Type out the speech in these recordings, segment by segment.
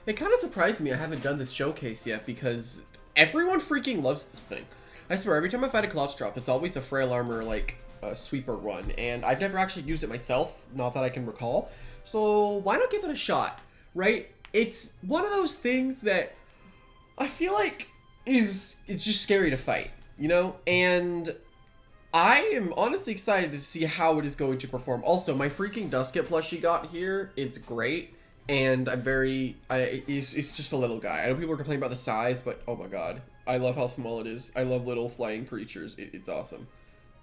It kind of surprised me I haven't done this showcase yet because everyone freaking loves this thing. I swear, every time I fight a Colossotrops, it's always the Frail Armor, like, sweeper run, and I've never actually used it myself, not that I can recall, so why not give it a shot, right? It's one of those things that I feel like it's just scary to fight, you know? And I am honestly excited to see how it is going to perform. Also, my freaking Dusket plushie got here, it's great. And I'm it's just a little guy. I know people are complaining about the size, but oh my god. I love how small it is. I love little flying creatures. It's awesome.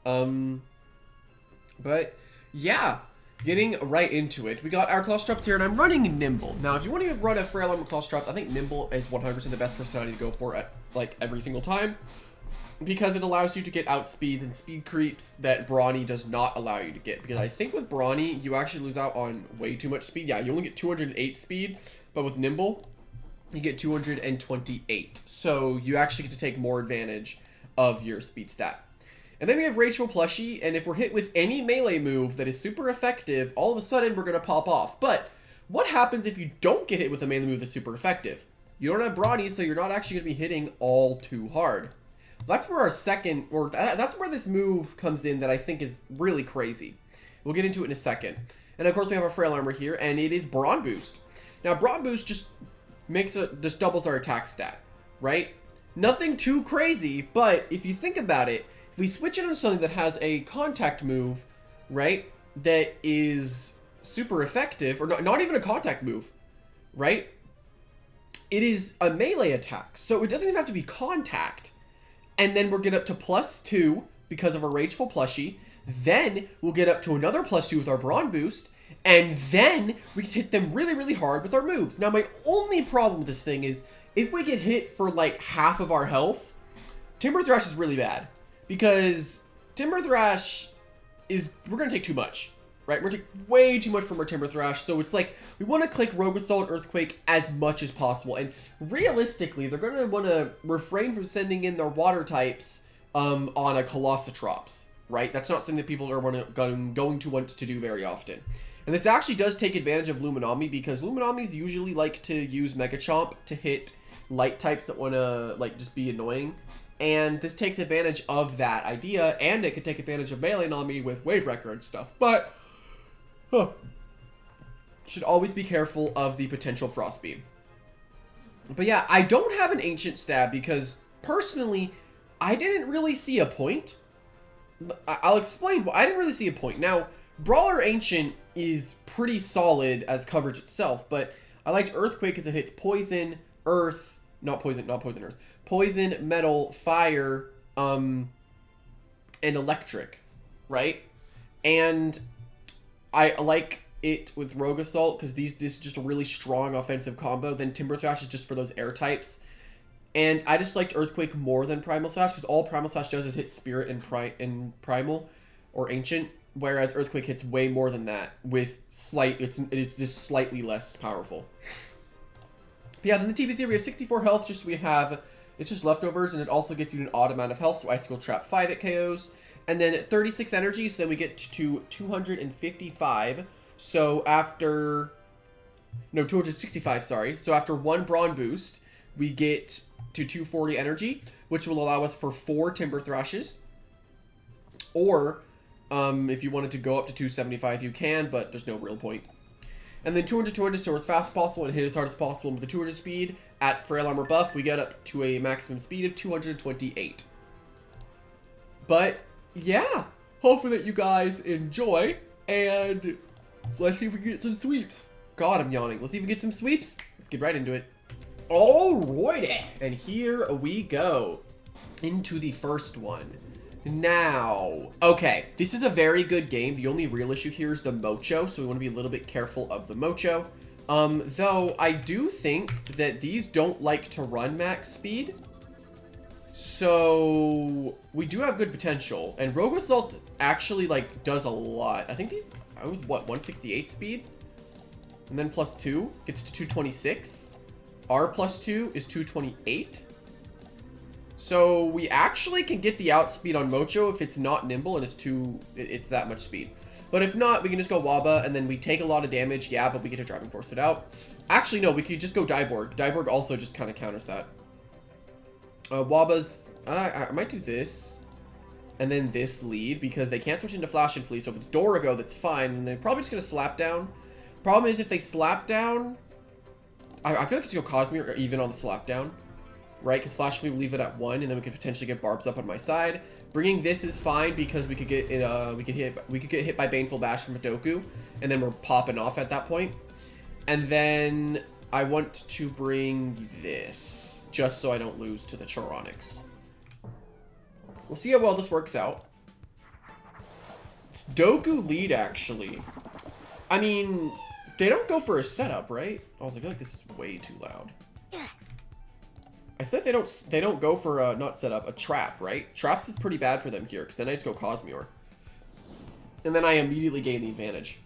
But yeah, getting right into it. We got our Colossotrops here, and I'm running Nimble. Now, if you want to run a Frail Armor Colossotrops, I think Nimble is 100% the best personality to go for at, like, every single time. Because it allows you to get outspeeds and speed creeps that Brawny does not allow you to get. Because I think with Brawny, you actually lose out on way too much speed. Yeah, you only get 208 speed, but with Nimble, you get 228. So you actually get to take more advantage of your speed stat. And then we have Rageful Plushie, and if we're hit with any melee move that is super effective, all of a sudden we're going to pop off. But what happens if you don't get hit with a melee move that's super effective? You don't have Brawny, so you're not actually going to be hitting all too hard. That's where that's where this move comes in that I think is really crazy. We'll get into it in a second. And of course we have our Frail Armor here, and it is Brawn Boost. Now Brawn Boost just doubles our attack stat, right? Nothing too crazy, but if you think about it, if we switch it on something that has a contact move, right, that is super effective, or not even a contact move, right? It is a melee attack, so it doesn't even have to be contact. And then we'll get up to +2 because of a Rageful Plushie. Then we'll get up to another +2 with our Brawn Boost. And then we can hit them really, really hard with our moves. Now, my only problem with this thing is if we get hit for like half of our health, Timber Thrash is really bad. Because Timber Thrash we're going to take too much. Right? We're going to take way too much from our Timber Thrash. So it's like we want to click Rogue Assault, Earthquake as much as possible. And realistically, they're going to want to refrain from sending in their water types on a Colossotrops. Right? That's not something that people are going to want to do very often. And this actually does take advantage of Luminami because Luminamis usually like to use Mega Chomp to hit light types that want to like just be annoying. And this takes advantage of that idea, and it could take advantage of Melee Nami with Wave Wrecker and stuff. But should always be careful of the potential Frost Beam. But yeah, I don't have an Ancient Stab because, personally, I didn't really see a point. I'll explain. I didn't really see a point. Now, Brawler Ancient is pretty solid as coverage itself, but I liked Earthquake because it hits Poison, Earth, not Poison Earth, Poison, Metal, Fire, and Electric, right? And I like it with Rogue Assault because this is just a really strong offensive combo. Then Timber Thrash is just for those air types. And I just liked Earthquake more than Primal Slash because all Primal Slash does is hit Spirit and Primal or Ancient, whereas Earthquake hits way more than that with it's just slightly less powerful. But yeah, then the TBC we have 64 health. It's just leftovers, and it also gets you an odd amount of health. So Icicle Trap 5 at KOs. And then 36 energy, so then we get to 255. So after... No, 265, sorry. So after one Brawn Boost, we get to 240 energy, which will allow us for 4 Timber Thrashes. Or, if you wanted to go up to 275, you can, but there's no real point. And then 200, so as fast as possible and hit as hard as possible. And with the 200 speed, at Frail Armor buff, we get up to a maximum speed of 228. But... yeah, hopefully that you guys enjoy, and let's see if we can get some sweeps. God, I'm yawning. Let's see if we can get some sweeps. Let's get right into it. Alrighty, and here we go into the first one. Now, okay, this is a very good game. The only real issue here is the Mocho, so we want to be a little bit careful of the Mocho. Though I do think that these don't like to run max speed. So we do have good potential, and Rogue Assault actually like does a lot. I think I was what, 168 speed, and then +2 gets to 226. R +2 is 228. So we actually can get the outspeed on Mocho if it's not nimble and it's that much speed. But if not, we can just go Waba, and then we take a lot of damage, yeah, but we get to Driving Force it out. Actually, no, we could just go Dyborg. Dyborg also just kind of counters that. Wabba's... I might do this. And then this lead, because they can't switch into Flash and Flee. So if it's Dorigo, that's fine. And they're probably just going to slap down. Problem is, if they slap down... I feel like it's going to Cosmere even on the slap down. Right? Because Flash Flee will leave it at 1, and then we could potentially get Barbs up on my side. Bringing this is fine, because we could get we could get hit by Baneful Bash from Madoku. And then we're popping off at that point. And then I want to bring this, just so I don't lose to the Charonics. We'll see how well this works out. It's Doku lead, actually. I mean, they don't go for a setup, right? I was like, I feel like this is way too loud. I feel like they don't go for a, not setup, a trap, right? Traps is pretty bad for them here, because then I just go Cosmere. And then I immediately gain the advantage.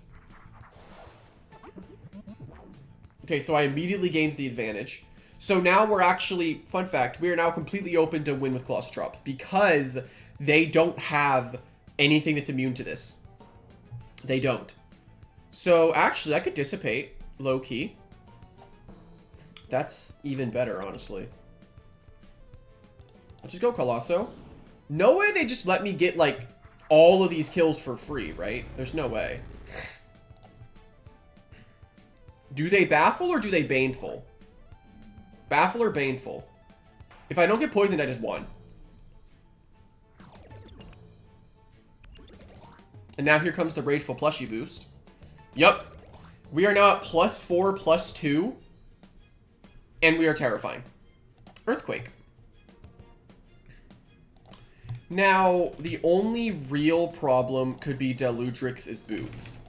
Okay, so I immediately gained the advantage. So now we're actually, fun fact, we are now completely open to win with Colossotrops because they don't have anything that's immune to this. They don't. So actually, I could dissipate, low-key. That's even better, honestly. I'll just go Colosso. No way they just let me get, like, all of these kills for free, right? There's no way. Do they Baffle or do they Baneful? Baffle or Baneful? If I don't get poisoned, I just won. And now here comes the Rageful plushie boost. Yup. We are now at +4, +2. And we are terrifying. Earthquake. Now, the only real problem could be Deludrix's boots.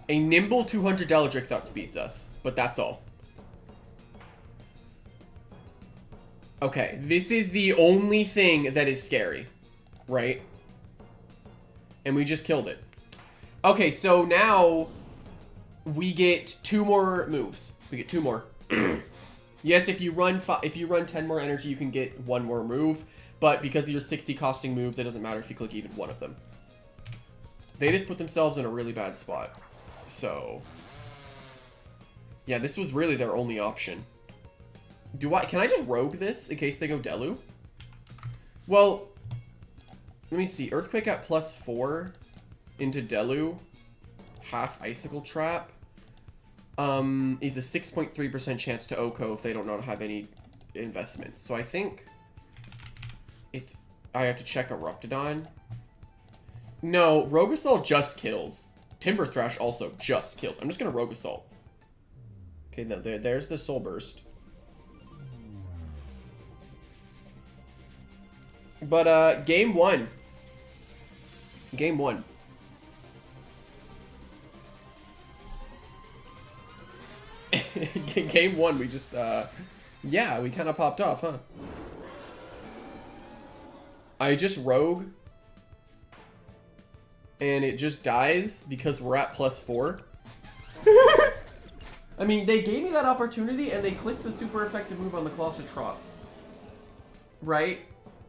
A nimble 200 Deludrix outspeeds us, but that's all. Okay, this is the only thing that is scary, right? And we just killed it. Okay, so now we get 2 more moves. We get 2 more. Yes, if you run 10 more energy, you can get 1 more move, but because of your 60 costing moves, it doesn't matter if you click even 1 of them. They just put themselves in a really bad spot. So, yeah, this was really their only option. Can I just rogue this in case they go Delu? Well, let me see. Earthquake at +4 into Delu. Half Icicle Trap. Is a 6.3% chance to Oko if they don't not have any investment. So I think I have to check Eruptodon. No, Rogue Assault just kills. Timber Thrash also just kills. I'm just going to Rogue Assault. Okay, there's the Soul Burst. But, game 1. Game 1. Game 1, we just, yeah, we kind of popped off, huh? I just Rogue. And it just dies because we're at +4. I mean, they gave me that opportunity and they clicked the super effective move on the Colossotrops. Right?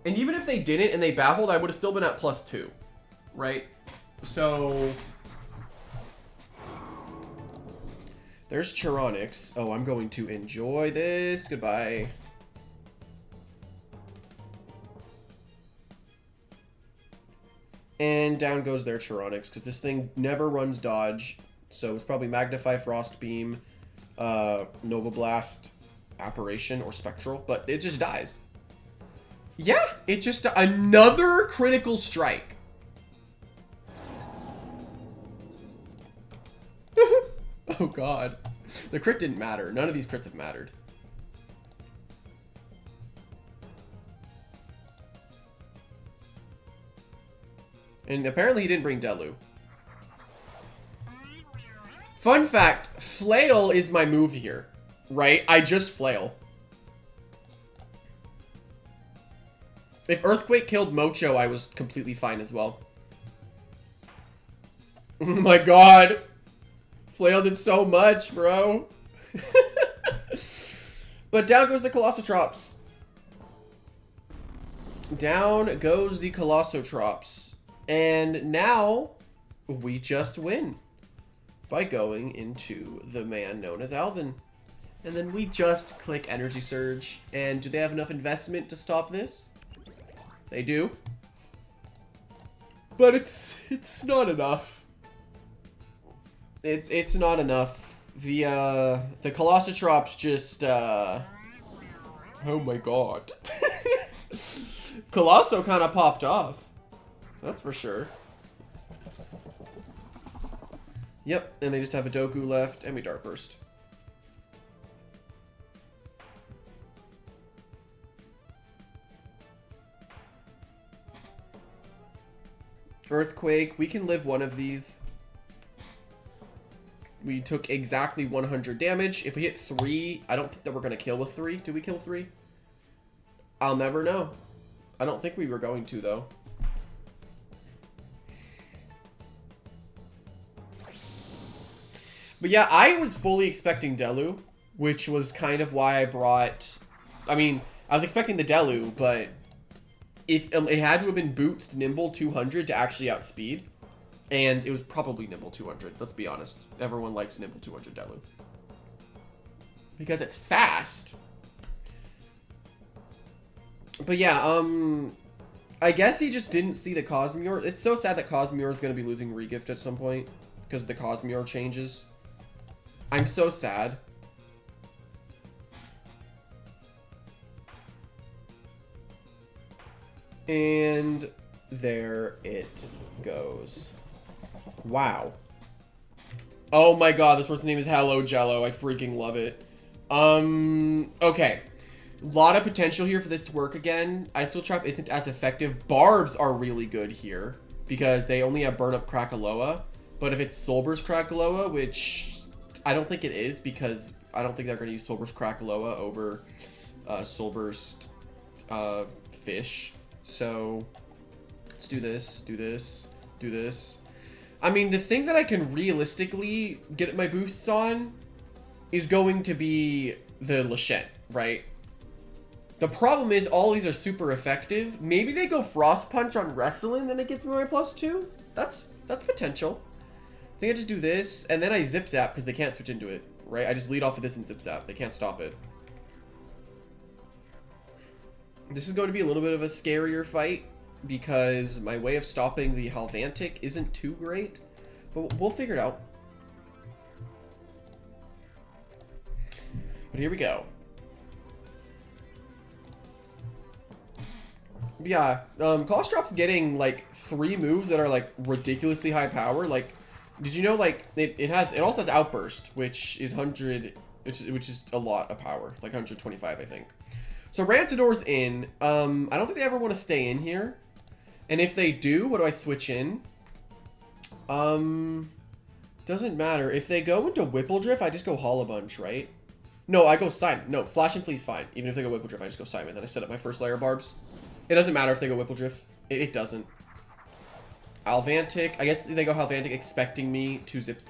And even if they didn't and they baffled, I would have still been at +2. Right? So... there's Charonics. Oh, I'm going to enjoy this. Goodbye. And down goes their Charonics, because this thing never runs dodge. So it's probably Magnify, Frost Beam, Nova Blast, Apparition, or Spectral. But it just dies. Yeah, it just... another critical strike. Oh god. The crit didn't matter. None of these crits have mattered. And apparently he didn't bring Delu. Fun fact, Flail is my move here. Right? I just Flail. If Earthquake killed Mocho, I was completely fine as well. Oh my god. Flail did so much, bro. But down goes the Colossotrops. Down goes the Colossotrops. And now we just win. by going into the man known as Alvin. And then we just click Energy Surge. And do they have enough investment to stop this? They do. But it's not enough. It's not enough. The Colossotrops just oh my god. Colosso kind of popped off. That's for sure. Yep, and they just have a Doku left, and we Dark Burst. Earthquake, we can live one of these. We took exactly 100 damage. If we hit 3, I don't think that we're going to kill with 3. Do we kill 3? I'll never know. I don't think we were going to, though. But yeah, I was fully expecting Delu, which was kind of why I brought... I mean, I was expecting the Delu, but if it had to have been Boots Nimble 200 to actually outspeed. And it was probably Nimble 200, let's be honest. Everyone likes Nimble 200 Delu. Because it's fast. But yeah, I guess he just didn't see the Cosmere. It's so sad that Cosmere is going to be losing Regift at some point. Because the Cosmere changes. I'm so sad. And there it goes. Wow. Oh my god, this person's name is Hello Jello. I freaking love it. Okay. A lot of potential here for this to work again. Ice Trap isn't as effective. Barbs are really good here because they only have Burn Up Krakaloa. But if it's Soulburst Krakaloa, which I don't think it is because I don't think they're going to use Soulburst Krakaloa over Soulburst Fish. So let's do this, do this, do this. I mean, the thing that I can realistically get my boosts on is going to be the Lachette, right? The problem is all these are super effective. Maybe they go Frost Punch on Wrestling, then it gets me my +2. That's potential. I think I just do this, and then I Zip Zap because they can't switch into it, right? I just lead off of this and Zip Zap. They can't stop it. This is going to be a little bit of a scarier fight because my way of stopping the Halvantic isn't too great, but we'll figure it out. But here we go. Yeah, Colossotrops getting like 3 moves that are like ridiculously high power. Like, did you know like it also has Outburst, which is 100, which is a lot of power. It's like 125, I think. So Rancidor's in. I don't think they ever want to stay in here. And if they do, what do I switch in? Doesn't matter. If they go into Whippledrift, I just go Hollow Bunch, right? No, I go Simon. No, Flash and Flea's fine. Even if they go Whippledrift, I just go Simon. Then I set up my first layer of Barbs. It doesn't matter if they go Whippledrift. It doesn't. Halvantic. I guess they go Halvantic expecting me to Zip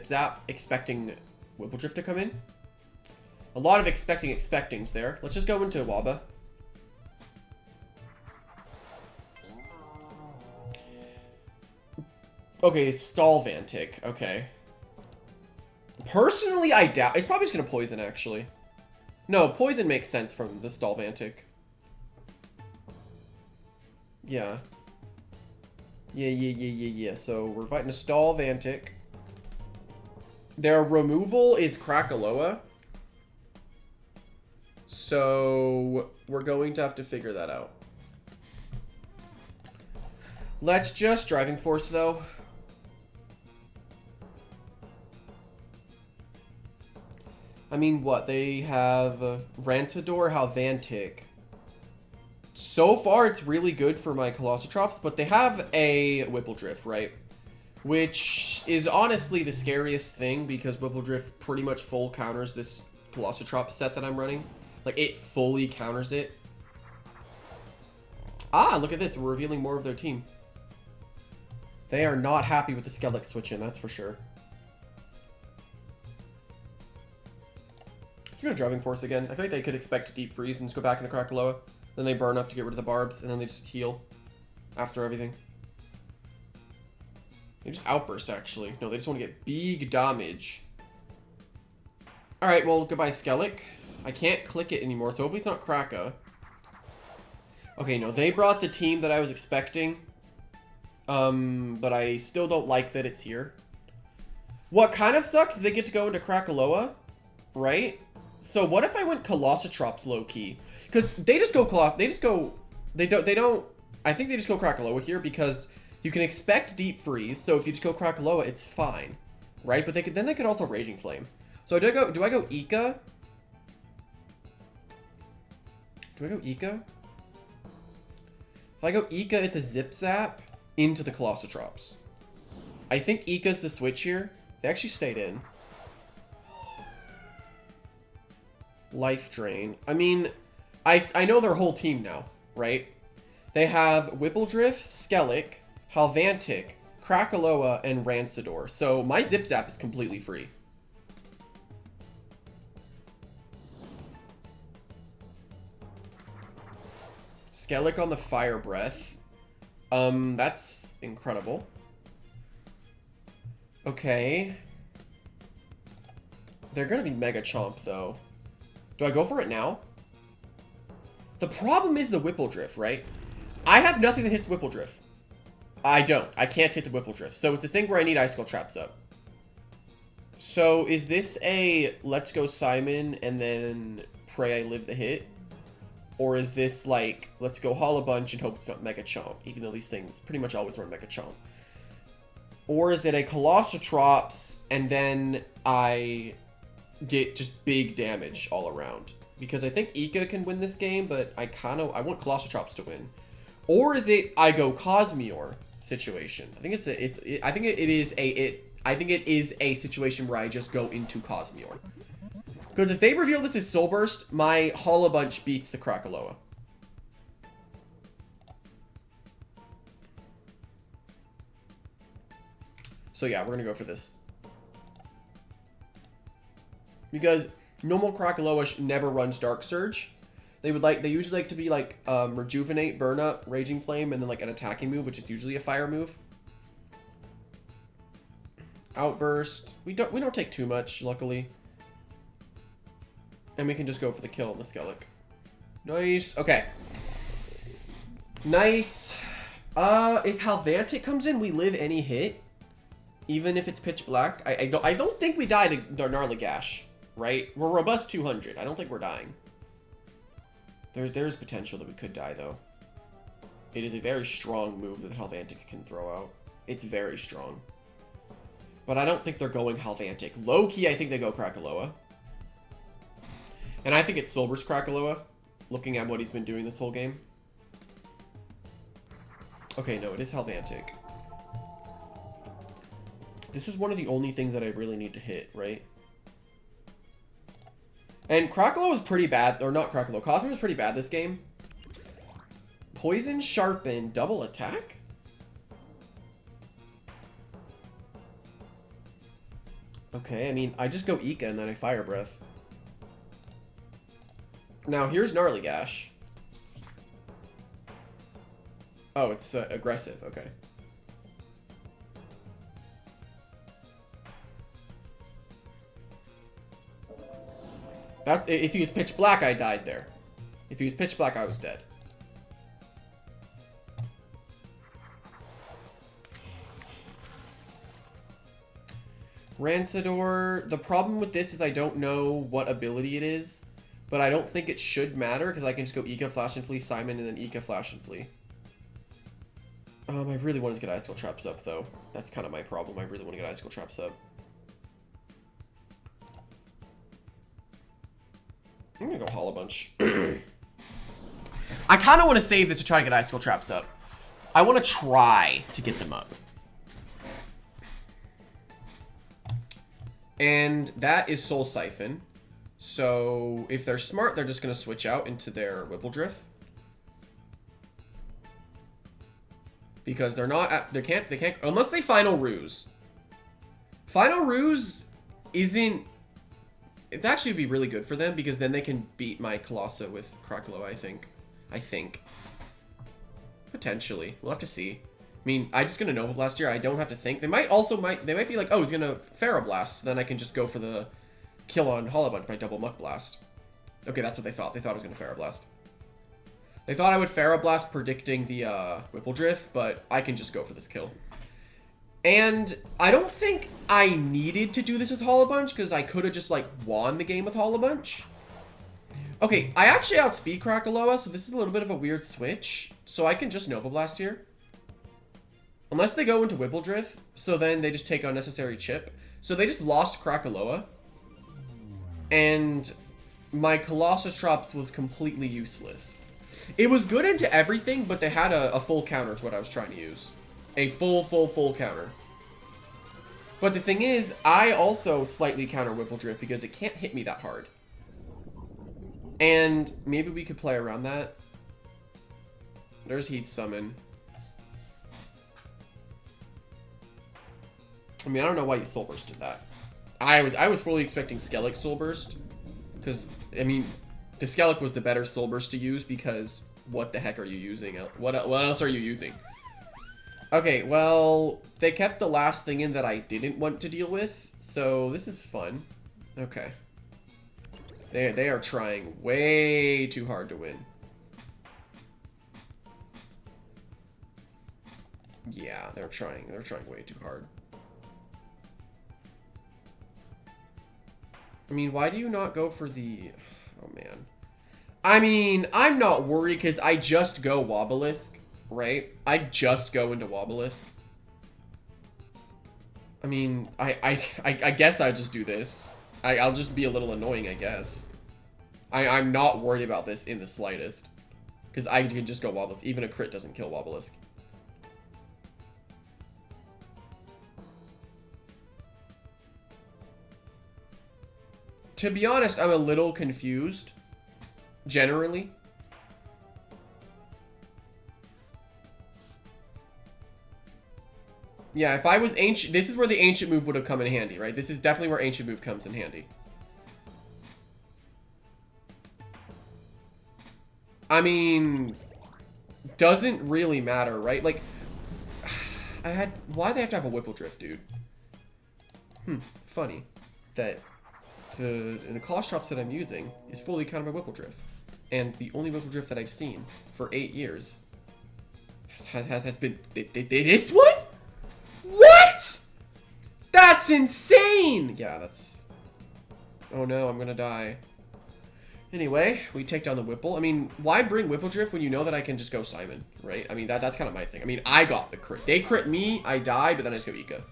Zap, expecting Whippledrift to come in. A lot of expectings there. Let's just go into Waba. Okay, Stallvantic. Okay. Personally, I doubt. It's probably just going to Poison, actually. No, Poison makes sense from the Stallvantic. Yeah. Yeah. So, we're fighting a Stallvantic. Their removal is Krakaloa. So, we're going to have to figure that out. Let's just Driving Force, though. I mean, what? They have Rancidor, Halvantic. So far, it's really good for my Colossotrops, but they have a Whippledrift, right? Which is honestly the scariest thing, because Whippledrift pretty much full counters this Colossotrops set that I'm running. Like, it fully counters it. Ah, look at this. We're revealing more of their team. They are not happy with the Skellig switch in, that's for sure. Let's go to Driving Force again. I feel like they could expect Deep Freeze and just go back into Krakaloa. Then they burn up to get rid of the Barbs, and then they just heal after everything. They just outburst, actually. No, they just want to get big damage. Alright, well, goodbye, Skellig. I can't click it anymore, so hopefully it's not Kraka. Okay, no, they brought the team that I was expecting. But I still don't like that it's here. What kind of sucks is they get to go into Krakaloa, right? So what if I went Colossotrops low-key? Because they just go I think they just go Krakaloa here because you can expect Deep Freeze, so if you just go Krakaloa, it's fine. Right? But then they could also Raging Flame. So do I go Ika? Do I go Ika? If I go Ika, it's a Zip Zap into the Colossotrops. I think Ika's the switch here. They actually stayed in. Life Drain. I mean, I know their whole team now, right? They have Whippledrift, Skellig, Halvantic, Krakaloa, and Rancidor. So my Zip Zap is completely free. Skellig on the Fire Breath. That's incredible. Okay. They're gonna be Mega Chomp, though. Do I go for it now? The problem is the Whippledrift, right? I have nothing that hits Whippledrift. I don't. I can't hit the Whippledrift. So it's a thing where I need Icicle Traps up. So is this a Let's Go Simon and then pray I live the hit? Or is this like, let's go Hollow Bunch and hope it's not Mega Chomp, even though these things pretty much always run Mega Chomp? Or is it a Colossotrops and then I get just big damage all around? Because I think Ika can win this game, but I want Colossotrops to win. Or is it I go Cosmeor situation? I think it is a situation where I just go into Cosmeor. Because if they reveal this as Soul Burst, my Hollow Bunch beats the Krakaloa. So yeah, we're gonna go for this. Because normal Krakaloa never runs Dark Surge. They usually like to be like Rejuvenate, Burn Up, Raging Flame, and then like an attacking move, which is usually a fire move. Outburst. We don't take too much, luckily. And we can just go for the kill on the Skellig. Nice. Okay. Nice. If Halvantic comes in, we live any hit. Even if it's pitch black. I don't think we die to Gnarly Gash. Right? We're robust 200. I don't think we're dying. There's potential that we could die, though. It is a very strong move that Halvantic can throw out. It's very strong. But I don't think they're going Halvantic. Low-key, I think they go Krakaloa. And I think it's Silver's Krakaloa, looking at what he's been doing this whole game. Okay, no, it is Halvantic. This is one of the only things that I really need to hit, right? And Krakaloa is pretty bad, or not Krakaloa, Cosmo is pretty bad this game. Poison, Sharpen, double attack? Okay, I mean, I just go Ika and then I Fire Breath. Now, here's Gnarly Gash. Oh, it's aggressive. Okay. If he was pitch black, I died there. If he was pitch black, I was dead. Rancidor. The problem with this is I don't know what ability it is. But I don't think it should matter, because I can just go Ika, Flash and Flee, Simon, and then Ika, Flash and Flee. I really wanted to get Icicle Traps up, though. That's kind of my problem. I really want to get Icicle Traps up. I'm going to go Hollow Bunch. I kind of want to save this to try to get Icicle Traps up. I want to try to get them up. And that is Soul Siphon. So, if they're smart, they're just going to switch out into their Whippledrift. Because they're not, they can't, unless they Final Ruse. Final Ruse isn't, it's actually be really good for them, because then they can beat my Colossa with Krakaloa, I think. Potentially. We'll have to see. mean, I just gonna Nova Blast here. I don't have to think. They might be like, oh, he's gonna Pharaoh Blast. So then I can just go for the kill on Hollow Bunch by double Muck Blast. Okay, that's what they thought. They thought I was gonna Pharaoh Blast. They thought I would Pharaoh Blast predicting the Whipple Drift, but I can just go for this kill. And I don't think I needed to do this with Hollow Bunch, because I could have just, like, won the game with Hollow Bunch. Okay, I actually outspeed Krakaloa, so this is a little bit of a weird switch. So I can just Nova Blast here. Unless they go into Whipple Drift, so then they just take unnecessary chip. So they just lost Krakaloa. And my Colossotrops was completely useless. It was good into everything, but they had a full counter to what I was trying to use. A full counter. But the thing is, I also slightly counter Whipple Drift because it can't hit me that hard. And maybe we could play around that. There's Heat Summon. I mean, I don't know why you Soul Bursted that. I was fully expecting Skellig Soul Burst. Because, I mean, the Skellig was the better Soul Burst to use because what the heck are you using? What else are you using? Okay, well, they kept the last thing in that I didn't want to deal with, so this is fun. Okay. They are trying way too hard to win. Yeah, they're trying way too hard. I mean, why do you not go for the... Oh, man. I mean, I'm not worried because I just go Wobelisk, right? I just go into Wobelisk. I mean, I guess I just do this. I'll just be a little annoying, I guess. I'm not worried about this in the slightest. Because I can just go Wobelisk. Even a crit doesn't kill Wobelisk. To be honest, I'm a little confused. Generally. Yeah, if I was ancient, this is where the ancient move would have come in handy, right? This is definitely where ancient move comes in handy. I mean, doesn't really matter, right? Like, why do they have to have a Whipple Drift, dude? Funny that the Colossotrops that I'm using is fully countered by Whipple Drift. And the only Whipple Drift that I've seen for 8 years has been this one? What? That's insane! Yeah, that's... Oh no, I'm gonna die. Anyway, we take down the Whipple. I mean, why bring Whipple Drift when you know that I can just go Simon, right? I mean, that's kind of my thing. I mean, I got the crit. They crit me, I die, but then I just go Ika.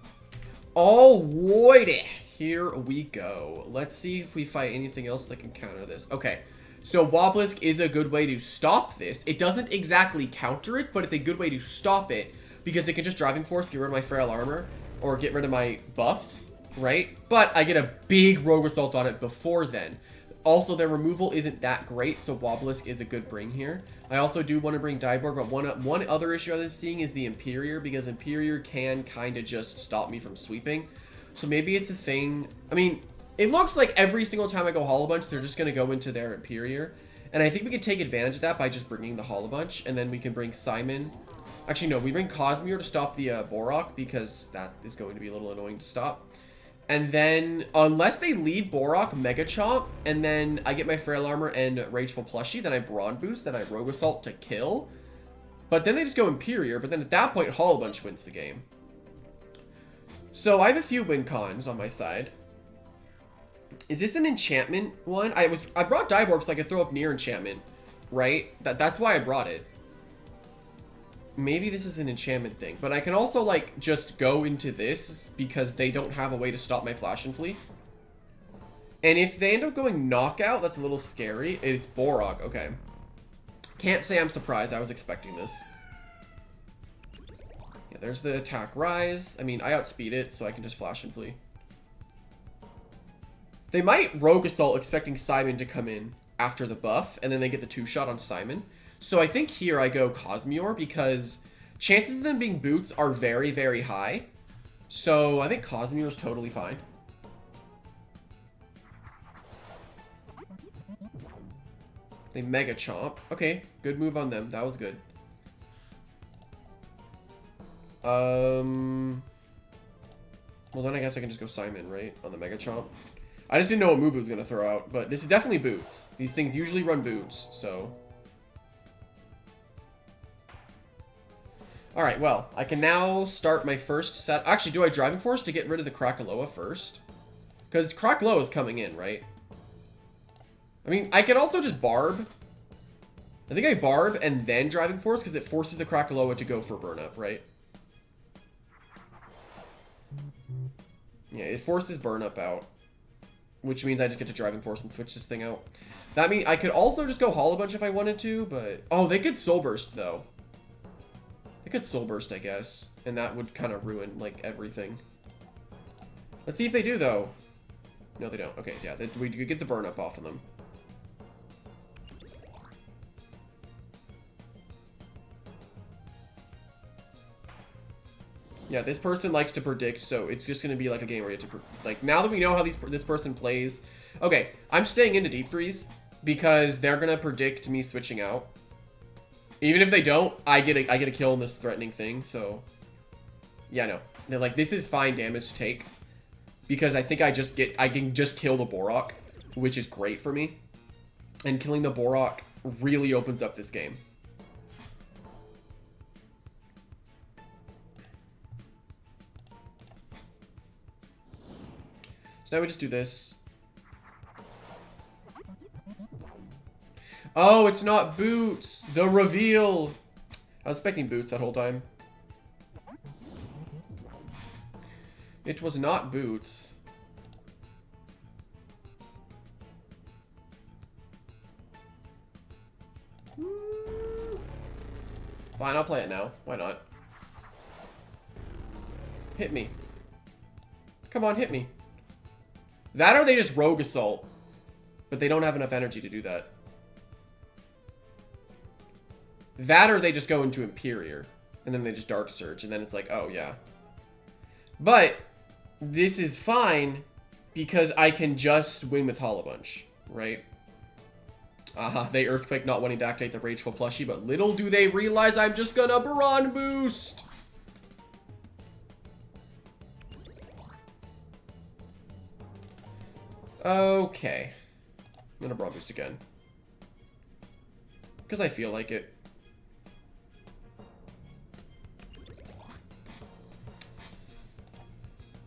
Alrighty, here we go. Let's see if we fight anything else that can counter this. Okay, so Wobelisk is a good way to stop this. It doesn't exactly counter it, but it's a good way to stop it because it can just Driving Force, get rid of my Frail Armor, or get rid of my buffs, right? But I get a big Rogue Assault on it before then. Also, their removal isn't that great, so Wobelisk is a good bring here. I also do want to bring Dyborg, but one other issue I'm seeing is the Imperior, because Imperior can kind of just stop me from sweeping. So maybe it's a thing. I mean, it looks like every single time I go Hollow Bunch, they're just going to go into their Imperior. And I think we can take advantage of that by just bringing the Hollow Bunch, and then we can bring Simon. Actually, no, we bring Cosmere to stop the Borok, because that is going to be a little annoying to stop. And then, unless they lead Borok, Mega Chomp, and then I get my Frail Armor and Rageful Plushie, then I Brawn Boost, then I Rogue Assault to kill. But then they just go Imperior, but then at that point, Hollow Bunch wins the game. So I have a few win cons on my side. Is this an enchantment one? I brought Dyborg so I could throw up near enchantment, right? That's why I brought it. Maybe this is an enchantment thing, but I can also, like, just go into this because they don't have a way to stop my Flash and Flee. And if they end up going Knockout, that's a little scary. It's Borok, okay. Can't say I'm surprised. I was expecting this. Yeah, there's the attack rise. I mean, I outspeed it, so I can just Flash and Flee. They might Rogue Assault expecting Simon to come in after the buff, and then they get the 2-shot on Simon. So I think here I go Cosmere because chances of them being boots are very, very high. So I think Cosmere is totally fine. They Mega Chomp. Okay, good move on them. That was good. Well, then I guess I can just go Simon, right? On the Mega Chomp. I just didn't know what move it was going to throw out, but this is definitely boots. These things usually run boots, so... Alright, well, I can now start my first set. Actually, do I Driving Force to get rid of the Krakaloa first? Because Krakaloa is coming in, right? I mean, I can also just Barb. I think I Barb and then Driving Force because it forces the Krakaloa to go for Burn Up, right? Yeah, it forces Burn Up out. Which means I just get to Driving Force and switch this thing out. That means I could also just go Hollow Bunch if I wanted to, but... Oh, they could Soul Burst, though. They could Soul Burst, I guess. And that would kind of ruin, like, everything. Let's see if they do, though. No, they don't. Okay, yeah, we could get the Burn Up off of them. Yeah, this person likes to predict, so it's just going to be like a game where you have to... Like, now that we know how this person plays... Okay, I'm staying into Deep Freeze because they're going to predict me switching out. Even if they don't, I get a kill in this threatening thing, so... Yeah, no. They're like, this is fine damage to take. Because I think I can just kill the Borok, which is great for me. And killing the Borok really opens up this game. So now we just do this. Oh, it's not Boots! The reveal! I was expecting Boots that whole time. It was not Boots. Fine, I'll play it now. Why not? Hit me. Come on, hit me. That or they just Rogue Assault. But they don't have enough energy to do that. That or they just go into Imperior. And then they just Dark Surge. And then it's like, oh, yeah. But this is fine because I can just win with Hollow Bunch, right? They Earthquake not wanting to activate the Rageful plushie, but little do they realize I'm just gonna Baron boost! Okay. I'm gonna Baron boost again. Because I feel like it.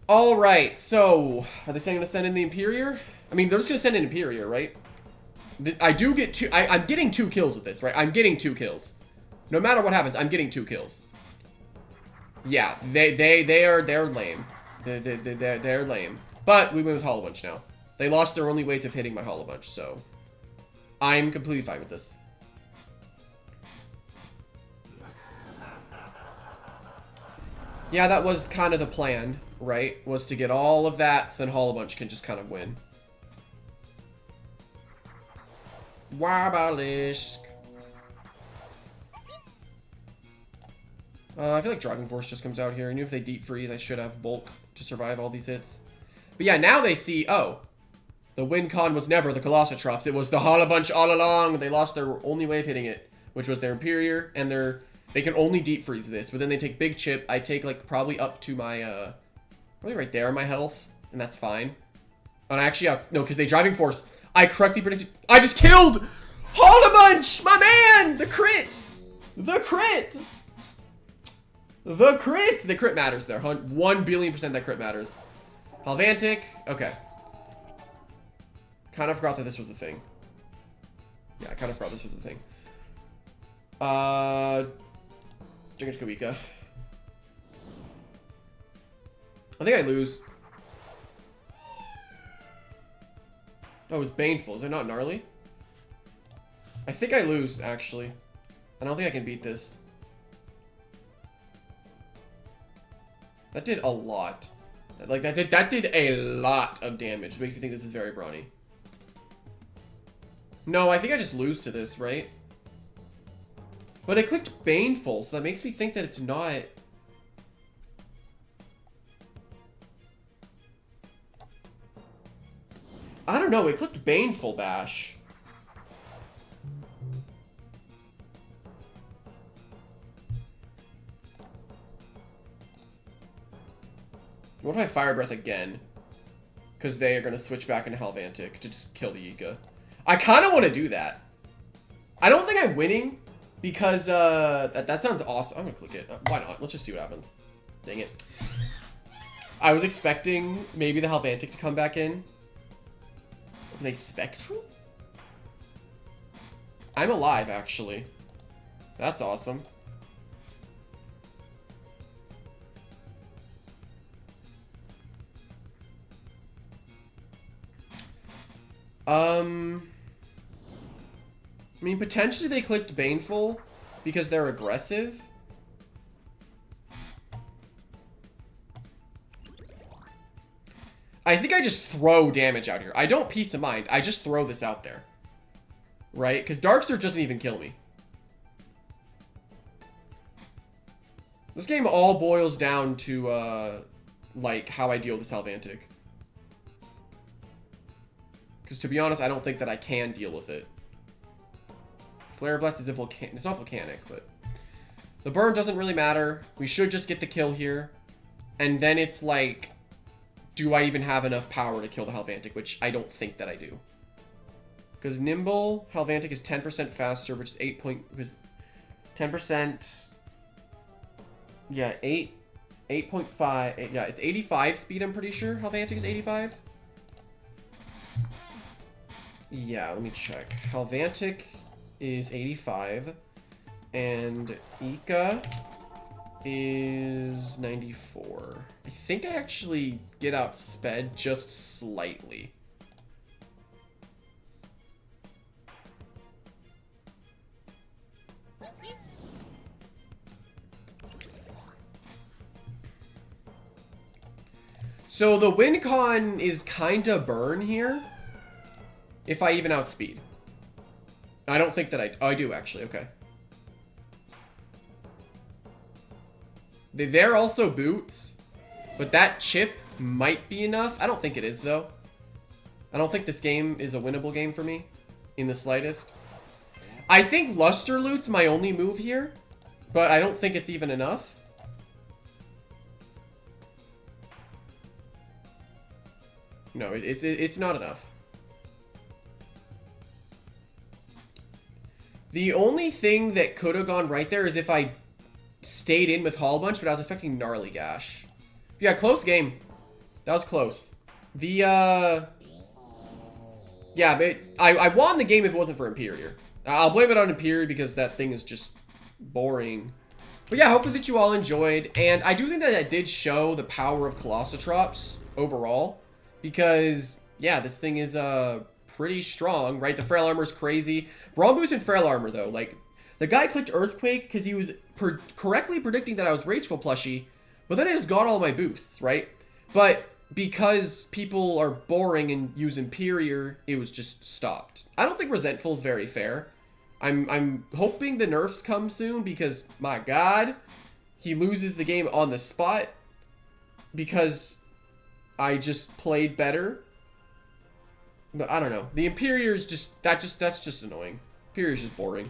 Alright, so... Are they saying to send in the Imperior? I mean, they're just gonna send in Imperior, right? I do get two... I'm getting 2 kills with this, right? I'm getting 2 kills. No matter what happens, I'm getting 2 kills. Yeah, they're lame. They're lame. But we win with Hollow Bunch now. They lost their only ways of hitting my Hollow Bunch, so... I'm completely fine with this. Yeah, that was kind of the plan, right? Was to get all of that, so then Hollow Bunch can just kind of win. Wabalisk. I feel like Driving Force just comes out here. I knew if they Deep Freeze, I should have Bulk to survive all these hits. But yeah, now they see, oh, the win con was never the Colossotrops. It was the Hollow Bunch all along. They lost their only way of hitting it, which was their Imperior, and they can only Deep Freeze this. But then they take Big Chip. I take, like, probably up to my, probably right there, my health, and that's fine. And I actually, no, because they Driving Force. I correctly predicted. I just killed Hollow Bunch, my man! The crit! The crit! The crit! The crit matters there. 1 billion% that crit matters. Halvantic. Okay. Kind of forgot that this was a thing. Yeah, I kind of forgot this was a thing. Jinkish Kawika. I think I lose. Oh, it's Baneful. Is it not Gnarly? I think I lose, actually. I don't think I can beat this. That did a lot. Like, that did a lot of damage. It makes me think this is very brawny. No, I think I just lose to this, right? But I clicked Baneful, so that makes me think that it's not... I don't know, it clicked Baneful Bash. What if I Fire Breath again? Because they are going to switch back into Halvantic to just kill the Yika. I kind of want to do that. I don't think I'm winning because that sounds awesome. I'm going to click it. Why not? Let's just see what happens. Dang it. I was expecting maybe the Halvantic to come back in. Are they Spectral? I'm alive, actually. That's awesome. I mean, potentially they clicked Baneful because they're aggressive. I think I just throw damage out here. I don't Peace of Mind. I just throw this out there. Right? Because Dark Surge doesn't even kill me. This game all boils down to, like, how I deal with this Halvantic. Because to be honest, I don't think that I can deal with it. Flare Blast is it's not volcanic, but the burn doesn't really matter. We should just get the kill here. And then it's like, do I even have enough power to kill the Halvantic, which I don't think that I do. Because Nimble, Halvantic is 10% faster, which is 10%. Yeah, 8.5. Yeah, it's 85 speed, I'm pretty sure. Halvantic is 85. Yeah, let me check. Halvantic is 85. And Ika is 94. I think I actually get outsped just slightly. So the win con is kind of burn here. If I even outspeed. I don't think that I do actually, okay. They're also boots. But that chip might be enough. I don't think it is though. I don't think this game is a winnable game for me. In the slightest. I think Luster Loot's my only move here. But I don't think it's even enough. No, it's not enough. The only thing that could have gone right there is if I stayed in with Hull Bunch, but I was expecting Gnarly Gash. Yeah, close game. That was close. The, yeah, but I won the game if it wasn't for Imperior. I'll blame it on Imperior because that thing is just boring. But yeah, hopefully that you all enjoyed. And I do think that it did show the power of Colossotrops overall. Because, yeah, this thing is, pretty strong, right? The Frail Armor is crazy. Brawn Boost and Frail Armor, though. Like, the guy clicked Earthquake because he was correctly predicting that I was Rageful plushie. But then I just got all my boosts, right? But because people are boring and use Imperior, it was just stopped. I don't think Resentful is very fair. I'm hoping the nerfs come soon because, my god, he loses the game on the spot because I just played better. But I don't know. The Imperior is just, that's just annoying. Imperior is just boring.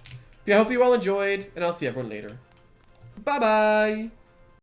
But yeah, I hope you all enjoyed, and I'll see everyone later. Bye-bye!